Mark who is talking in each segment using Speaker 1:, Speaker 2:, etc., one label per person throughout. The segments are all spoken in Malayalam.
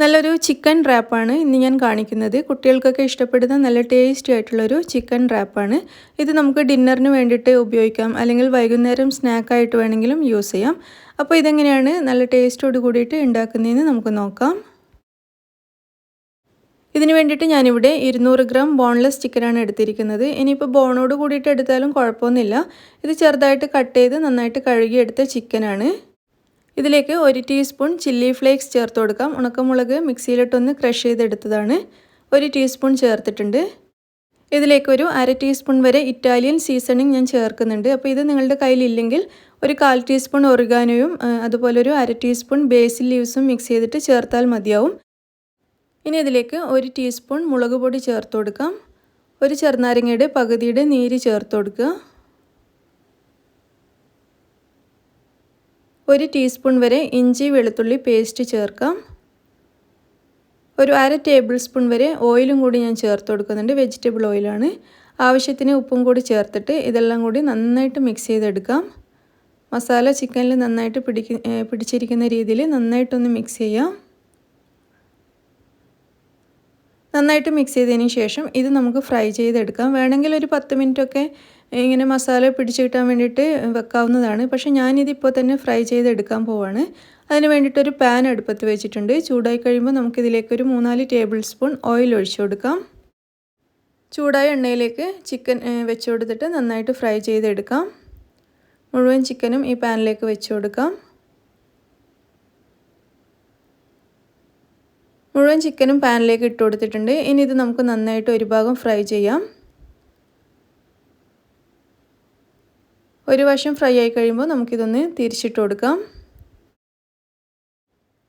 Speaker 1: നല്ലൊരു ചിക്കൻ റാപ്പാണ് ഇന്ന് ഞാൻ കാണിക്കുന്നത്. കുട്ടികൾക്കൊക്കെ ഇഷ്ടപ്പെടുന്ന നല്ല ടേസ്റ്റി ആയിട്ടുള്ളൊരു ചിക്കൻ റാപ്പാണ്. ഇത് നമുക്ക് ഡിന്നറിന് വേണ്ടിയിട്ട് ഉപയോഗിക്കാം, അല്ലെങ്കിൽ വൈകുന്നേരം സ്നാക്കായിട്ട് വേണമെങ്കിലും യൂസ് ചെയ്യാം. അപ്പോൾ ഇതെങ്ങനെയാണ് നല്ല ടേസ്റ്റോട് കൂടിയിട്ട് ഉണ്ടാക്കുന്നതെന്ന് നമുക്ക് നോക്കാം. ഇതിന് വേണ്ടിയിട്ട് ഞാനിവിടെ 200 ഗ്രാം ബോൺലെസ് ചിക്കനാണ് എടുത്തിരിക്കുന്നത്. ഇനിയിപ്പോൾ ബോണോട് കൂടിയിട്ട് എടുത്താലും കുഴപ്പമൊന്നുമില്ല. ഇത് ചെറുതായിട്ട് കട്ട് ചെയ്ത് നന്നായിട്ട് കഴുകിയെടുത്ത ചിക്കനാണ്. ഇതിലേക്ക് 1 ടീസ്പൂൺ ചില്ലി ഫ്ലേക്സ് ചേർത്ത് കൊടുക്കാം. ഉണക്കമുളക് മിക്സിയിലിട്ടൊന്ന് ക്രഷ് ചെയ്തെടുത്തതാണ്. 1 ടീസ്പൂൺ ചേർത്തിട്ടുണ്ട്. ഇതിലേക്ക് ഒരു 1/2 ടീസ്പൂൺ വരെ ഇറ്റാലിയൻ സീസണിങ് ഞാൻ ചേർക്കുന്നുണ്ട്. അപ്പോൾ ഇത് നിങ്ങളുടെ കയ്യിലില്ലെങ്കിൽ ഒരു 1/4 ടീസ്പൂൺ ഒറിഗാനോയും അതുപോലെ ഒരു 1/2 ടീസ്പൂൺ ബേസിൽ ലീവ്സും മിക്സ് ചെയ്തിട്ട് ചേർത്താൽ മതിയാവും. ഇനി ഇതിലേക്ക് 1 ടീസ്പൂൺ മുളക് പൊടി ചേർത്ത് കൊടുക്കാം. ഒരു ചെറുനാരങ്ങയുടെ പകുതിയുടെ നീര് ചേർത്ത് കൊടുക്കുക. 1 ടീസ്പൂൺ വരെ ഇഞ്ചി വെളുത്തുള്ളി പേസ്റ്റ് ചേർക്കാം. ഒരു 1/2 ടേബിൾ സ്പൂൺ വരെ ഓയിലും കൂടി ഞാൻ ചേർത്ത് കൊടുക്കുന്നുണ്ട്. വെജിറ്റബിൾ ഓയിലാണ്. ആവശ്യത്തിന് ഉപ്പും കൂടി ചേർത്തിട്ട് ഇതെല്ലാം കൂടി നന്നായിട്ട് മിക്സ് ചെയ്തെടുക്കാം. മസാല ചിക്കനിൽ നന്നായിട്ട് പിടിച്ചിരിക്കുന്ന രീതിയിൽ നന്നായിട്ടൊന്ന് മിക്സ് ചെയ്യാം. നന്നായിട്ട് മിക്സ് ചെയ്തതിന് ശേഷം ഇത് നമുക്ക് ഫ്രൈ ചെയ്തെടുക്കാം. വേണമെങ്കിൽ ഒരു 10 മിനിറ്റൊക്കെ ഇങ്ങനെ മസാല പിടിച്ച് കിട്ടാൻ വേണ്ടിയിട്ട് വെക്കാവുന്നതാണ്. പക്ഷേ ഞാനിതിപ്പോൾ തന്നെ ഫ്രൈ ചെയ്തെടുക്കാൻ പോവാണ്. അതിന് വേണ്ടിയിട്ടൊരു പാൻ അടുപ്പത്ത് വെച്ചിട്ടുണ്ട്. ചൂടായി കഴിയുമ്പോൾ നമുക്കിതിലേക്കൊരു 3-4 ടേബിൾ സ്പൂൺ ഓയിൽ ഒഴിച്ചു കൊടുക്കാം. ചൂടായ എണ്ണയിലേക്ക് ചിക്കൻ വെച്ച് കൊടുത്തിട്ട് നന്നായിട്ട് ഫ്രൈ ചെയ്തെടുക്കാം. മുഴുവൻ ചിക്കനും ഈ പാനിലേക്ക് വെച്ച് കൊടുക്കാം. മുഴുവൻ ചിക്കനും പാനിലേക്ക് ഇട്ട് കൊടുത്തിട്ടുണ്ട്. ഇനി ഇത് നമുക്ക് നന്നായിട്ട് ഒരു ഭാഗം ഫ്രൈ ചെയ്യാം. ഒരു വശം ഫ്രൈ ആയി കഴിയുമ്പോൾ നമുക്കിതൊന്ന് തിരിച്ചിട്ട് കൊടുക്കാം.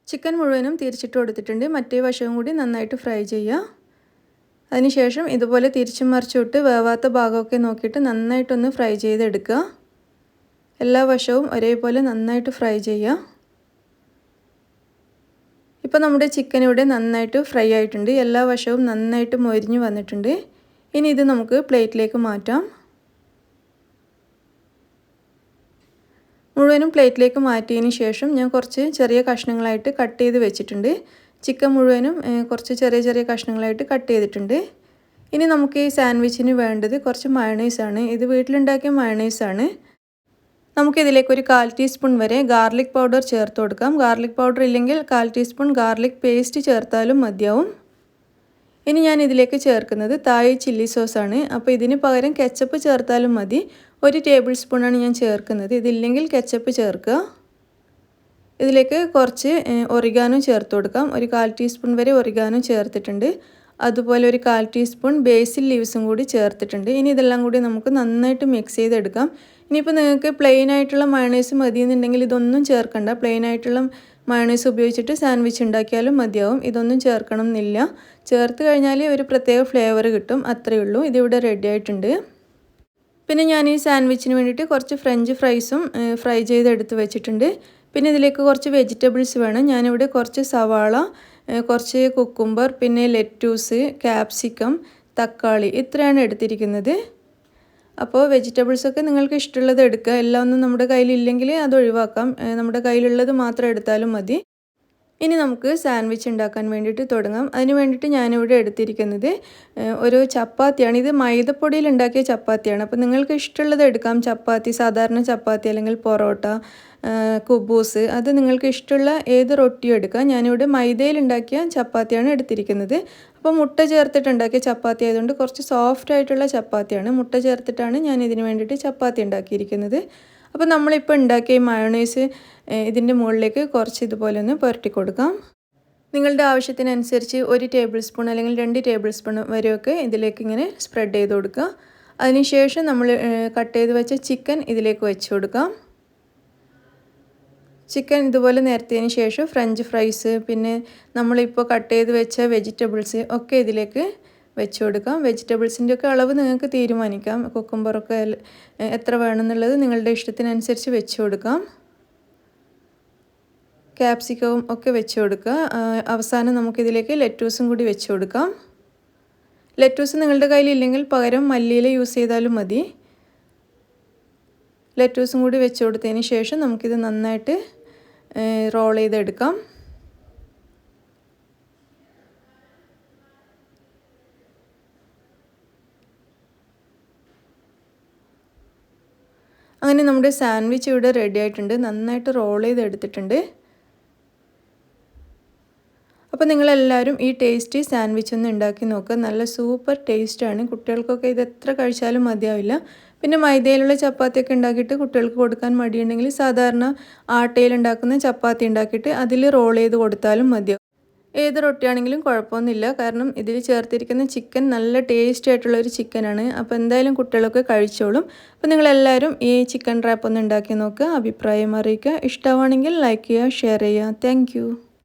Speaker 1: ചിക്കൻ മുഴുവനും തിരിച്ചിട്ട് കൊടുത്തിട്ടുണ്ട്. മറ്റേ വശവും കൂടി നന്നായിട്ട് ഫ്രൈ ചെയ്യാം. അതിനുശേഷം ഇതുപോലെ തിരിച്ചും മറിച്ചിട്ട് വേവാത്ത ഭാഗമൊക്കെ നോക്കിയിട്ട് നന്നായിട്ടൊന്ന് ഫ്രൈ ചെയ്തെടുക്കുക. എല്ലാ വശവും ഒരേപോലെ നന്നായിട്ട് ഫ്രൈ ചെയ്യുക. ഇപ്പോൾ നമ്മുടെ ചിക്കൻ ഇവിടെ നന്നായിട്ട് ഫ്രൈ ആയിട്ടുണ്ട്. എല്ലാ വശവും നന്നായിട്ട് മൊരിഞ്ഞ് വന്നിട്ടുണ്ട്. ഇനി ഇത് നമുക്ക് പ്ലേറ്റിലേക്ക് മാറ്റാം. മുഴുവനും പ്ലേറ്റിലേക്ക് മാറ്റിയതിന് ശേഷം ഞാൻ കുറച്ച് ചെറിയ കഷ്ണങ്ങളായിട്ട് കട്ട് ചെയ്ത് വെച്ചിട്ടുണ്ട്. ചിക്കൻ മുഴുവനും കുറച്ച് ചെറിയ ചെറിയ കഷ്ണങ്ങളായിട്ട് കട്ട് ചെയ്തിട്ടുണ്ട്. ഇനി നമുക്ക് ഈ സാൻഡ്വിച്ചിന് വേണ്ടത് കുറച്ച് മയണൈസാണ്. ഇത് വീട്ടിലുണ്ടാക്കിയ മയണൈസാണ്. നമുക്കിതിലേക്ക് ഒരു 1/4 ടീസ്പൂൺ വരെ ഗാർലിക് പൗഡർ ചേർത്ത് കൊടുക്കാം. ഗാർലിക് പൗഡർ ഇല്ലെങ്കിൽ 1/4 ടീസ്പൂൺ ഗാർലിക് പേസ്റ്റ് ചേർത്താലും മതിയാവും. ഇനി ഞാൻ ഇതിലേക്ക് ചേർക്കുന്നത് തായ് ചില്ലി സോസാണ്. അപ്പോൾ ഇതിന് പകരം കെച്ചപ്പ് ചേർത്താലും മതി. 1 ടേബിൾ സ്പൂണാണ് ഞാൻ ചേർക്കുന്നത്. ഇതില്ലെങ്കിൽ കെച്ചപ്പ് ചേർക്കുക. ഇതിലേക്ക് കുറച്ച് ഒറിഗാനോ ചേർത്ത് കൊടുക്കാം. ഒരു 1/4 ടീസ്പൂൺ വരെ ഒറിഗാനോ ചേർത്തിട്ടുണ്ട്. അതുപോലെ ഒരു 1/4 ടീസ്പൂൺ ബേസിൽ ലീവ്സും കൂടി ചേർത്തിട്ടുണ്ട്. ഇനി ഇതെല്ലാം കൂടി നമുക്ക് നന്നായിട്ട് മിക്സ് ചെയ്തെടുക്കാം. ഇനിയിപ്പോൾ നിങ്ങൾക്ക് പ്ലെയിൻ ആയിട്ടുള്ള മയണൈസ് മതിയെന്നുണ്ടെങ്കിൽ ഇതൊന്നും ചേർക്കണ്ട. പ്ലെയിൻ ആയിട്ടുള്ള മയണൈസ് ഉപയോഗിച്ചിട്ട് സാൻഡ്വിച്ച് ഉണ്ടാക്കിയാലും മതിയാവും. ഇതൊന്നും ചേർക്കണം എന്നില്ല. ചേർത്ത് കഴിഞ്ഞാൽ ഒരു പ്രത്യേക ഫ്ലേവർ കിട്ടും. അത്രയേ ഉള്ളൂ. ഇതിവിടെ റെഡി ആയിട്ടുണ്ട്. പിന്നെ ഞാൻ ഈ സാൻഡ്വിച്ചിന് വേണ്ടിയിട്ട് കുറച്ച് ഫ്രഞ്ച് ഫ്രൈസും ഫ്രൈ ചെയ്തെടുത്ത് വെച്ചിട്ടുണ്ട്. പിന്നെ ഇതിലേക്ക് കുറച്ച് വെജിറ്റബിൾസ് വേണം. ഞാനിവിടെ കുറച്ച് സവാള, കുറച്ച് കുക്കുംബർ, പിന്നെ ലെറ്റൂസ്, ക്യാപ്സിക്കം, തക്കാളി ഇത്രയാണ് എടുത്തിരിക്കുന്നത്. അപ്പോൾ വെജിറ്റബിൾസൊക്കെ നിങ്ങൾക്ക് ഇഷ്ടമുള്ളത് എടുക്കുക. എല്ലാം ഒന്നും നമ്മുടെ കയ്യിലില്ലെങ്കിൽ അത് ഒഴിവാക്കാം. നമ്മുടെ കയ്യിലുള്ളത് മാത്രം എടുത്താലും മതി. ഇനി നമുക്ക് സാൻഡ്വിച്ച് ഉണ്ടാക്കാൻ വേണ്ടിയിട്ട് തുടങ്ങാം. അതിന് വേണ്ടിയിട്ട് ഞാനിവിടെ എടുത്തിരിക്കുന്നത് ഒരു ചപ്പാത്തിയാണ്. ഇത് മൈദപ്പൊടിയിൽ ഉണ്ടാക്കിയ ചപ്പാത്തിയാണ്. അപ്പോൾ നിങ്ങൾക്ക് ഇഷ്ടമുള്ളത് എടുക്കാം. ചപ്പാത്തി, സാധാരണ ചപ്പാത്തി അല്ലെങ്കിൽ പൊറോട്ട, കുബൂസ്, അത് നിങ്ങൾക്ക് ഇഷ്ടമുള്ള ഏത് റൊട്ടിയും എടുക്കാം. ഞാനിവിടെ മൈദയിൽ ഉണ്ടാക്കിയ ചപ്പാത്തിയാണ് എടുത്തിരിക്കുന്നത്. അപ്പോൾ മുട്ട ചേർത്തിട്ടുണ്ടാക്കിയ ചപ്പാത്തി ആയതുകൊണ്ട് കുറച്ച് സോഫ്റ്റ് ആയിട്ടുള്ള ചപ്പാത്തിയാണ്. മുട്ട ചേർത്തിട്ടാണ് ഞാൻ ഇതിന് വേണ്ടിയിട്ട് ചപ്പാത്തി ഉണ്ടാക്കിയിരിക്കുന്നത്. അപ്പോൾ നമ്മളിപ്പോൾ ഉണ്ടാക്കിയ മയോണൈസ് ഇതിൻ്റെ മുകളിലേക്ക് കുറച്ച് ഇതുപോലെ ഒന്ന് പുരട്ടി കൊടുക്കാം. നിങ്ങളുടെ ആവശ്യത്തിനനുസരിച്ച് 1 ടേബിൾ സ്പൂൺ അല്ലെങ്കിൽ 2 ടേബിൾ സ്പൂൺ വരെയൊക്കെ ഇതിലേക്ക് ഇങ്ങനെ സ്പ്രെഡ് ചെയ്ത് കൊടുക്കുക. അതിനുശേഷം നമ്മൾ കട്ട് ചെയ്ത് വെച്ച ചിക്കൻ ഇതിലേക്ക് വെച്ച് കൊടുക്കാം. ചിക്കൻ ഇതുപോലെ നിരത്തിയതിന് ശേഷം ഫ്രഞ്ച് ഫ്രൈസ്, പിന്നെ നമ്മളിപ്പോൾ കട്ട് ചെയ്ത് വെച്ച വെജിറ്റബിൾസ് ഒക്കെ ഇതിലേക്ക് വെച്ച് കൊടുക്കാം. വെജിറ്റബിൾസിൻ്റെ ഒക്കെ അളവ് നിങ്ങൾക്ക് തീരുമാനിക്കാം. കുക്കുംബറൊക്കെ എത്ര വേണമെന്നുള്ളത് നിങ്ങളുടെ ഇഷ്ടത്തിനനുസരിച്ച് വെച്ച് കൊടുക്കാം. ക്യാപ്സിക്കവും ഒക്കെ വെച്ച് കൊടുക്കുക. അവസാനം നമുക്കിതിലേക്ക് ലെറ്റൂസും കൂടി വെച്ച് കൊടുക്കാം. ലെറ്റൂസ് നിങ്ങളുടെ കയ്യിലില്ലെങ്കിൽ പകരം മല്ലിയില യൂസ് ചെയ്താലും മതി. ലെറ്റൂസും കൂടി വെച്ച് കൊടുത്തതിന് ശേഷം നമുക്കിത് നന്നായിട്ട് റോൾ ചെയ്തെടുക്കാം. അങ്ങനെ നമ്മുടെ സാൻഡ്വിച്ച് ഇവിടെ റെഡി ആയിട്ടുണ്ട്. നന്നായിട്ട് റോൾ ചെയ്തെടുത്തിട്ടുണ്ട്. അപ്പോൾ നിങ്ങളെല്ലാവരും ഈ ടേസ്റ്റി സാൻഡ്വിച്ച് ഒന്ന് ഉണ്ടാക്കി നോക്കുക. നല്ല സൂപ്പർ ടേസ്റ്റാണ്. കുട്ടികൾക്കൊക്കെ ഇത് എത്ര കഴിച്ചാലും മതിയാവില്ല. പിന്നെ മൈദയിലുള്ള ചപ്പാത്തിയൊക്കെ ഉണ്ടാക്കിയിട്ട് കുട്ടികൾക്ക് കൊടുക്കാൻ മടിയുണ്ടെങ്കിൽ സാധാരണ ആട്ടയിൽ ഉണ്ടാക്കുന്ന ചപ്പാത്തി ഉണ്ടാക്കിയിട്ട് അതിൽ റോൾ ചെയ്ത് കൊടുത്താലും മതിയാവും. ഏത് റൊട്ടിയാണെങ്കിലും കുഴപ്പമൊന്നുമില്ല. കാരണം ഇതിൽ ചേർത്തിരിക്കുന്ന ചിക്കൻ നല്ല ടേസ്റ്റി ആയിട്ടുള്ളൊരു ചിക്കനാണ്. അപ്പോൾ എന്തായാലും കുട്ടികളൊക്കെ കഴിച്ചോളും. അപ്പോൾ നിങ്ങളെല്ലാവരും ഈ ചിക്കൻ റാപ്പ് ഒന്ന് ഉണ്ടാക്കി നോക്കുക. അഭിപ്രായം അറിയിക്കുക. ഇഷ്ടമാണെങ്കിൽ ലൈക്ക് ചെയ്യുക, ഷെയർ ചെയ്യുക. താങ്ക്